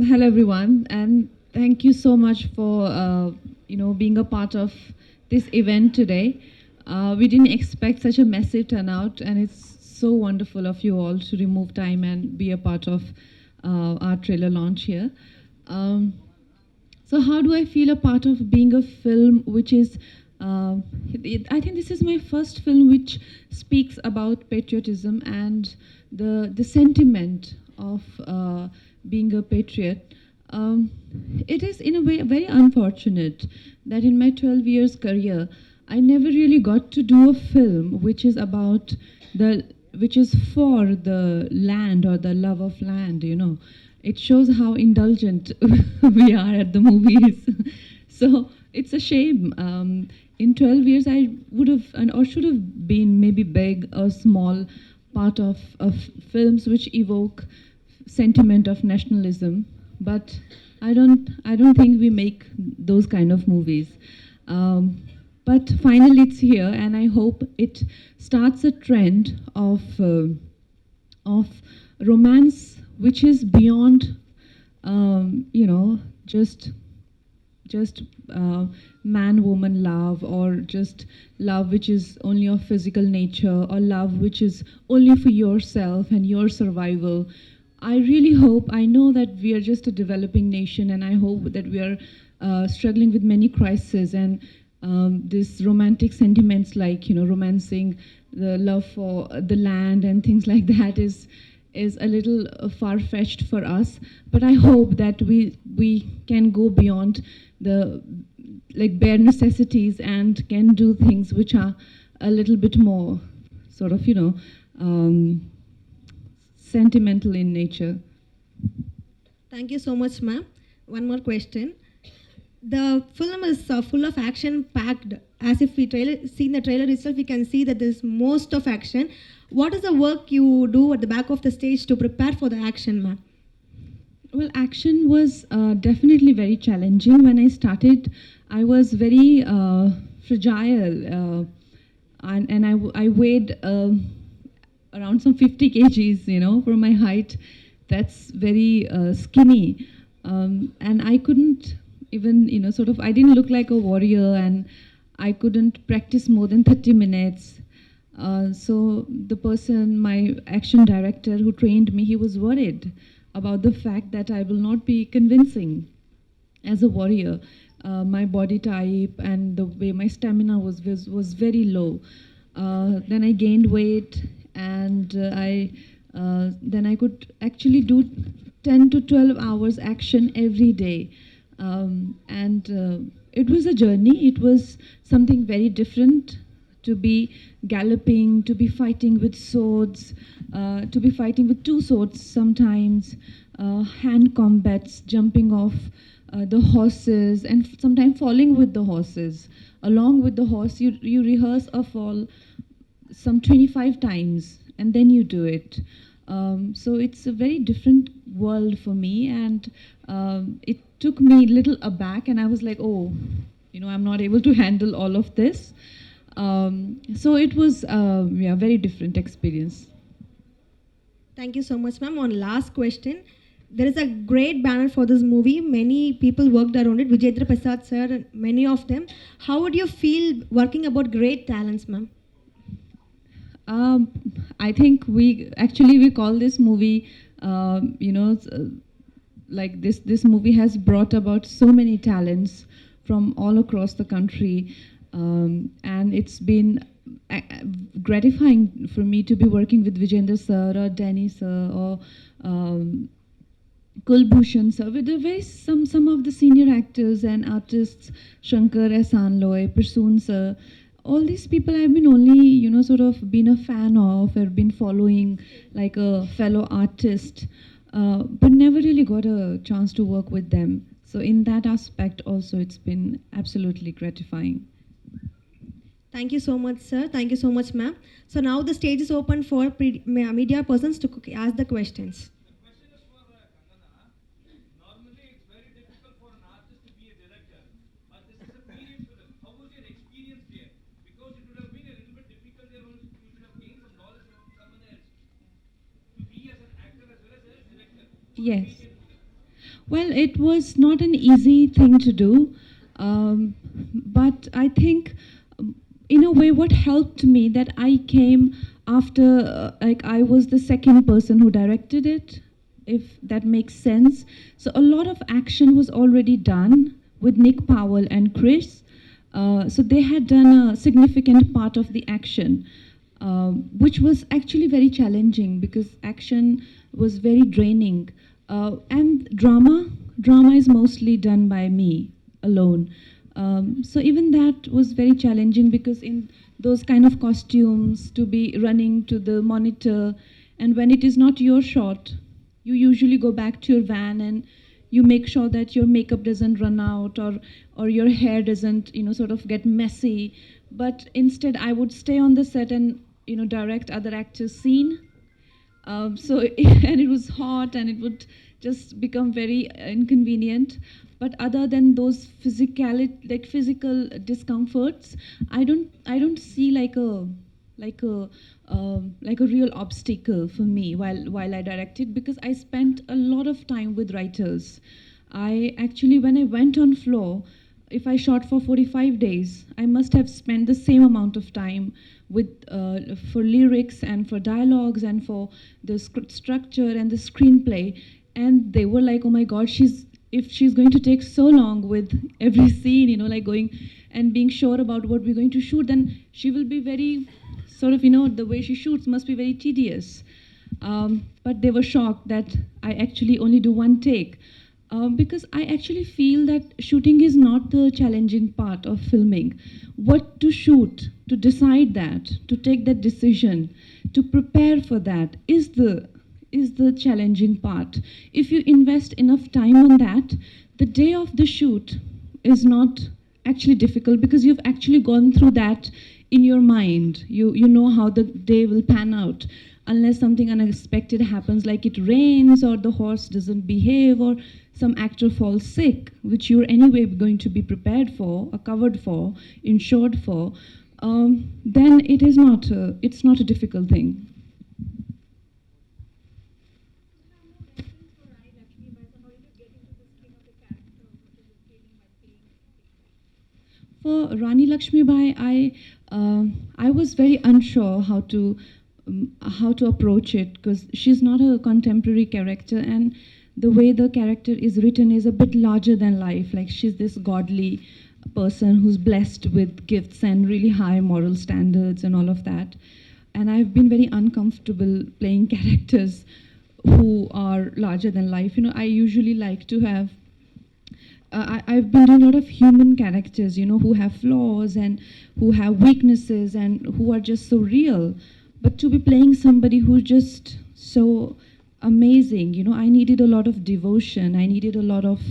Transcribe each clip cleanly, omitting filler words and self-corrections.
Hello everyone, and thank you so much for being a part of this event today. We didn't expect such a massive turnout, and it's so wonderful of you all to remove time and be a part of our trailer launch here. Um, so, how do I feel a part of being a film which is? I think this is my first film which speaks about patriotism and the sentiment of being a patriot. Um, it is in a way very unfortunate that in my 12 years career, I never really got to do a film which is about the which is for the land or the love of land. It shows how indulgent we are at the movies. So it's a shame. In 12 years, I would have or should have been maybe big or small part of films which evoke sentiment of nationalism. But I don't think we make those kind of movies. Um, but finally, it's here, and I hope it starts a trend of romance which is beyond just man woman love, or just love which is only of physical nature, or love which is only for yourself and your survival. I really hope, I know that we are just a developing nation, and I hope that we are struggling with many crises, and this romantic sentiments like romancing the love for the land and things like that is a little far-fetched for us. But I hope that we can go beyond the like bare necessities and can do things which are a little bit more sort of um, sentimental in nature. Thank you so much, ma'am. One more question. The film is full of action packed. As if we see in the trailer itself, we can see that there's most of action. What is the work you do at the back of the stage to prepare for the action, ma'am? Well, action was definitely very challenging. When I started, I was very fragile, and I weighed around some 50 kgs, for my height. That's very skinny. And I couldn't even, I didn't look like a warrior, and I couldn't practice more than 30 minutes. So the person, my action director who trained me, he was worried about the fact that I will not be convincing as a warrior. My body type and the way my stamina was very low. Then I gained weight, and then I could actually do 10 to 12 hours action every day. And it was a journey. It was something very different to be galloping, to be fighting with swords, to be fighting with two swords sometimes, hand combats, jumping off the horses, and sometimes falling with the horses. Along with the horse, you rehearse a fall some 25 times, and then you do it. So it's a very different world for me, and it took me a little aback, and I was like, oh, I'm not able to handle all of this. So it was, yeah, very different experience. Thank you so much, ma'am. One last question. There is a great banner for this movie. Many people worked around it. Vijayendra Prasad sir, and many of them. How would you feel working about great talents, ma'am? Um, I think we call this movie, like this movie has brought about so many talents from all across the country, and it's been uh, gratifying for me to be working with Vijender sir or Danny sir or Kulbhushan sir, with the very some of the senior actors and artists, Shankar Ehsan Loy, Prasoon sir. All these people I've been only, sort of been a fan of or been following like a fellow artist, but never really got a chance to work with them. So in that aspect also, it's been absolutely gratifying. Thank you so much, sir. Thank you so much, ma'am. So now the stage is open for media persons to ask the questions. The question is for Kangana. Normally, it's very difficult for an artist to be a director, but this is a period film. How was your experience here? Because it would have been a little bit difficult there. Also, you should have gained some knowledge from someone else to be as an actor as well as a director. Yes. Well, it was not an easy thing to do, but I think, in a way, what helped me that I came after, like, I was the second person who directed it, if that makes sense. So a lot of action was already done with Nick Powell and Chris. So they had done a significant part of the action, which was actually very challenging because action was very draining. And drama is mostly done by me alone. So even that was very challenging because in those kind of costumes, to be running to the monitor, and when it is not your shot, you usually go back to your van and you make sure that your makeup doesn't run out, or your hair doesn't, sort of get messy. But instead I would stay on the set and, direct other actors' scene. So and it was hot and it would just become very inconvenient. But other than those physical discomforts, I don't see like a like a real obstacle for me while I directed, because I spent a lot of time with writers. I actually, when I went on floor, if I shot for 45 days, I must have spent the same amount of time with for lyrics and for dialogues and for the structure and the screenplay. And they were like, "Oh my God, if she's going to take so long with every scene, like going and being sure about what we're going to shoot, then she will be very sort of, the way she shoots must be very tedious." But they were shocked that I actually only do one take. Because I actually feel that shooting is not the challenging part of filming. What to shoot, to decide that, to take that decision, to prepare for that is the challenging part. If you invest enough time on that, the day of the shoot is not actually difficult because you've actually gone through that in your mind. You know how the day will pan out, unless something unexpected happens, like it rains or the horse doesn't behave or some actor falls sick, which you're anyway going to be prepared for, or covered for, insured for. Then it's not a difficult thing. For Rani Lakshmibai, I was very unsure how to approach it, because she's not a contemporary character, and the way the character is written is a bit larger than life. Like, she's this godly person who's blessed with gifts and really high moral standards and all of that. And I've been very uncomfortable playing characters who are larger than life. I usually like to have I've been doing a lot of human characters, who have flaws and who have weaknesses and who are just so real. But to be playing somebody who's just so amazing, I needed a lot of devotion, I needed a lot of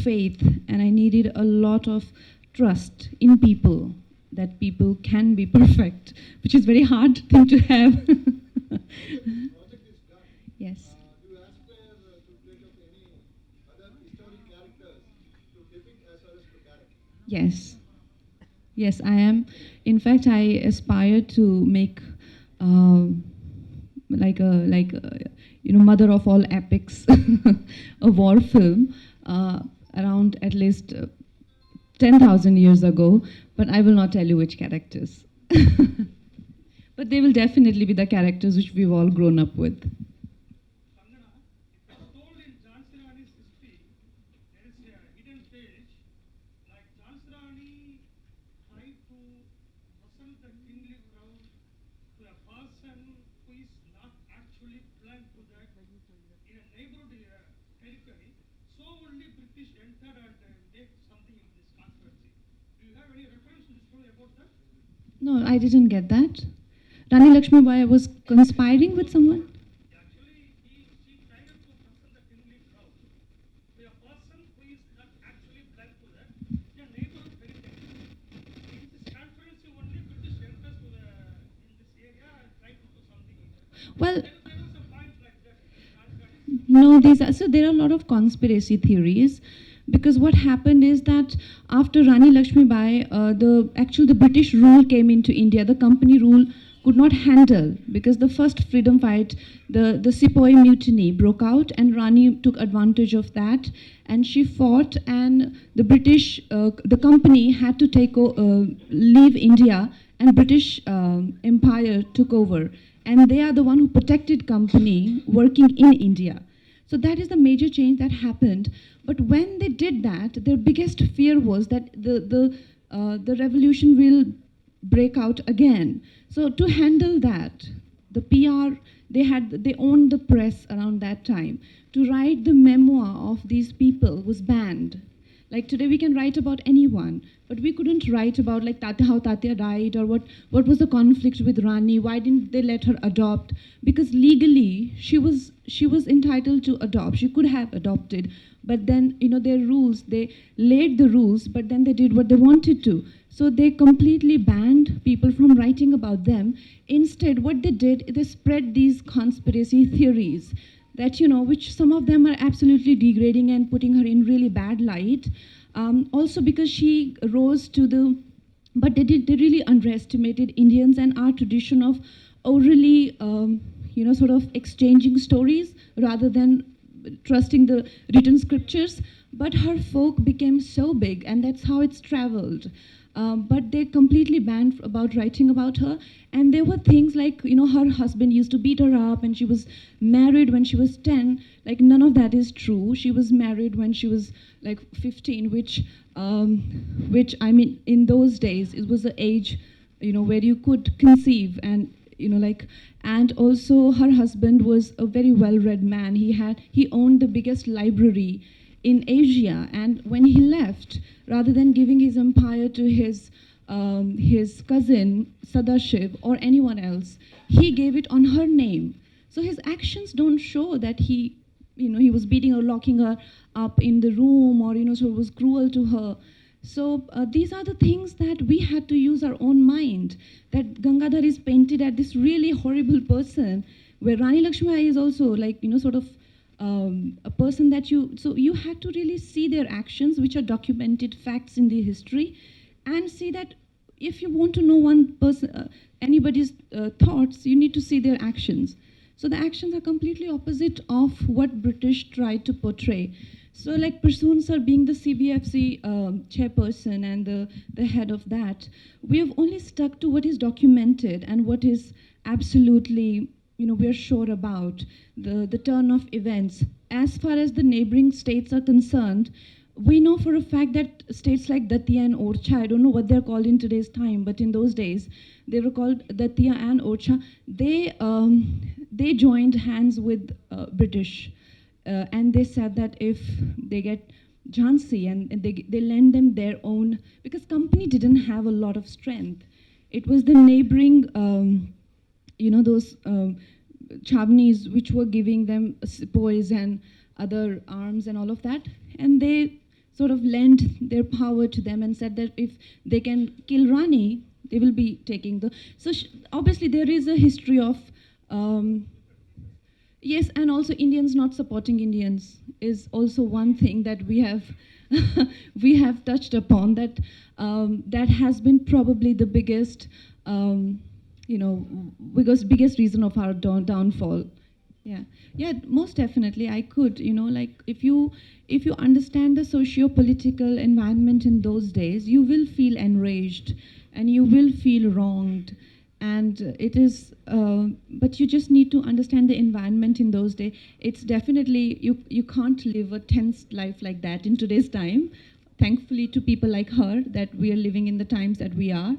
faith, and I needed a lot of trust in people, that people can be perfect, which is very hard thing to have. Yes. Do you aspire to take up any other historic characters to depict as well as to direct? Yes. Yes, I am. In fact, I aspire to make mother of all epics, a war film, around at least 10,000 years ago. But I will not tell you which characters. But they will definitely be the characters which we've all grown up with. Kangana, it was told in Jhansi Rani's history, there is a hidden page, like Jhansi Rani tried to present the kingly crown to a person who is not actually belong to that in a neighborhood territory. So only British entered and made something in this controversy. Do you have any reference in the story about that? No, I didn't get that. Rani Lakshmibai was conspiring with someone? Actually, she tried to present the kingly crown to a person who is not actually belong to that in a neighborhood territory. In this controversy, only British entered to in this area and tried to do something. Well, There was a point like that. no, there are a lot of conspiracy theories, because what happened is that after Rani Lakshmibai, the British rule came into India. The company rule could not handle, because the first freedom fight, the Sepoy mutiny broke out, and Rani took advantage of that, and she fought, and the British, the company had to leave India, and British Empire took over, and they are the one who protected company working in India. So that is the major change that happened. But when they did that, their biggest fear was that the revolution will break out again. So to handle that, the PR, they owned the press around that time. To write the memoir of these people was banned. Like today we can write about anyone, but we couldn't write about like how Tatya died, or what was the conflict with Rani, why didn't they let her adopt? Because legally she was entitled to adopt. She could have adopted, but then their rules, they laid the rules, but then they did what they wanted to. So they completely banned people from writing about them. Instead, what they did, they spread these conspiracy theories that, which some of them are absolutely degrading and putting her in really bad light. Also because she rose to but they really underestimated Indians and our tradition of orally, sort of exchanging stories rather than trusting the written scriptures. But her folk became so big, and that's how it's traveled. But they completely banned about writing about her. And there were things like, her husband used to beat her up, and she was married when she was 10. Like, none of that is true. She was married when she was like 15, which I mean, in those days, it was the age, where you could conceive. And and also her husband was a very well-read man. He owned the biggest library in Asia, and when he left, rather than giving his empire to his cousin Sadashiv or anyone else, he gave it on her name. So his actions don't show that he was beating or locking her up in the room, or so was cruel to her. So these are the things that we had to use our own mind. That Gangadhar is painted as this really horrible person, where Rani Lakshmi is also like sort of a person that you had to really see their actions, which are documented facts in the history, and see that if you want to know one person, anybody's thoughts, you need to see their actions. So the actions are completely opposite of what British tried to portray. So like Prasoon sir being the CBFC chairperson and the head of that, we have only stuck to what is documented and what is absolutely we're sure about, the turn of events. As far as the neighboring states are concerned, we know for a fact that states like Datia and Orcha, I don't know what they're called in today's time, but in those days, they were called Datia and Orcha. They joined hands with British, and they said that if they get Jhansi and they lend them their own, because company didn't have a lot of strength. It was the neighboring those chavnis which were giving them sepoys and other arms and all of that, and they sort of lent their power to them and said that if they can kill Rani, they will be taking the. So obviously there is a history of yes, and also Indians not supporting Indians is also one thing that we have we have touched upon, that that has been probably the biggest biggest reason of our downfall. Yeah, most definitely I could, like if you understand the socio-political environment in those days, you will feel enraged and you will feel wronged, and it is but you just need to understand the environment in those days. It's definitely, you can't live a tense life like that in today's time, thankfully to people like her that we are living in the times that we are.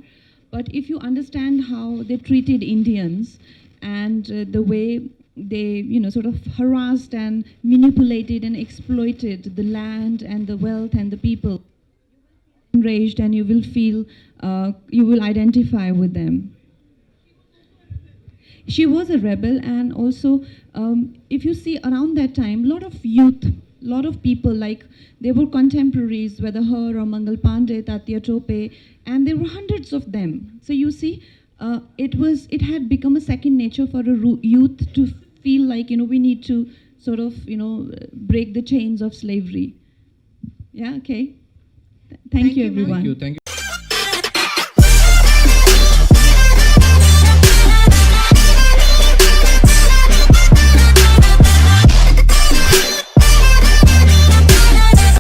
But if you understand how they treated Indians and the way they, sort of harassed and manipulated and exploited the land and the wealth and the people, enraged, and you will feel, you will identify with them. She was a rebel, and also, if you see around that time, a lot of youth, a lot of people, like they were contemporaries, whether her or Mangal Pandey, Tatya Tope, and there were hundreds of them. So you see, it had become a second nature for a youth to feel like, we need to sort of, break the chains of slavery. Yeah, okay. Thank you, everyone. Thank you.